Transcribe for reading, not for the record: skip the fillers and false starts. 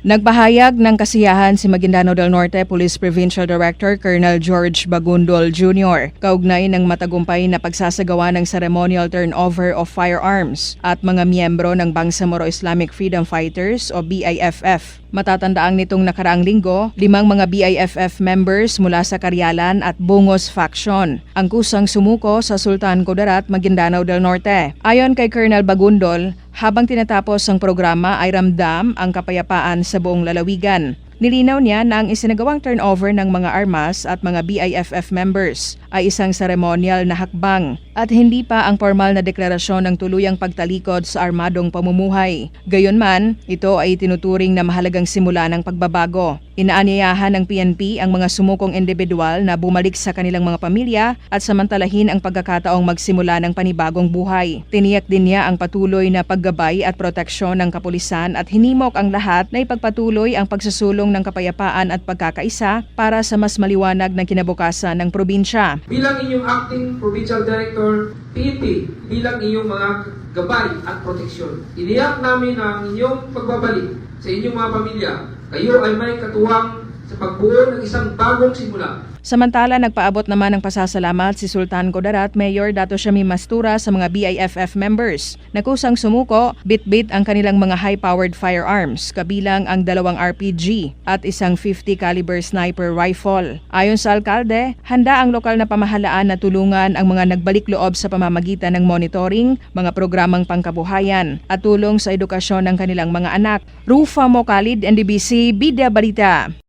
Nagpahayag ng kasiyahan si Maguindanao del Norte Police Provincial Director Colonel George Bagundol Jr. kaugnay ng matagumpay na pagsasagawa ng ceremonial turnover of firearms at mga miyembro ng Bangsamoro Islamic Freedom Fighters o BIFF. Matatandaang nitong nakaraang linggo, 5 mga BIFF members mula sa Karyalan at Bungos Faction ang kusang sumuko sa Sultan Kudarat, Maguindanao del Norte. Ayon kay Colonel Bagundol, habang tinatapos ang programa ay ramdam ang kapayapaan sa buong lalawigan. Nilinaw niya na ang isinagawang turnover ng mga armas at mga BIFF members ay isang seremonyal na hakbang at hindi pa ang formal na deklarasyon ng tuluyang pagtalikod sa armadong pamumuhay. Gayunman, ito ay tinuturing na mahalagang simula ng pagbabago. Inaanyayahan ng PNP ang mga sumukong individual na bumalik sa kanilang mga pamilya at samantalahin ang pagkakataong magsimula ng panibagong buhay. Tiniyak din niya ang patuloy na paggabay at proteksyon ng kapulisan at hinimok ang lahat na ipagpatuloy ang pagsusulong ng kapayapaan at pagkakaisa para sa mas maliwanag na kinabukasan ng probinsya. Bilang inyong Acting Provincial Director, PNP, bilang inyong mga gabay at proteksyon, iniyak namin ang inyong pagbabalik sa inyong mga pamilya. Kayo ay may katuwang sa pagbuo ng isang bagong simula. Samantala, nagpaabot naman ng pasasalamat si Sultan Kudarat Mayor Dato Shamim Mastura sa mga BIFF members na kusang sumuko, bit-bit ang kanilang mga high-powered firearms, kabilang ang 2 RPG at isang 50 caliber sniper rifle. Ayon sa alkalde, handa ang lokal na pamahalaan na tulungan ang mga nagbalik loob sa pamamagitan ng monitoring, mga programang pangkabuhayan at tulong sa edukasyon ng kanilang mga anak. Rufa Mocalid, NDBC, Bida Balita.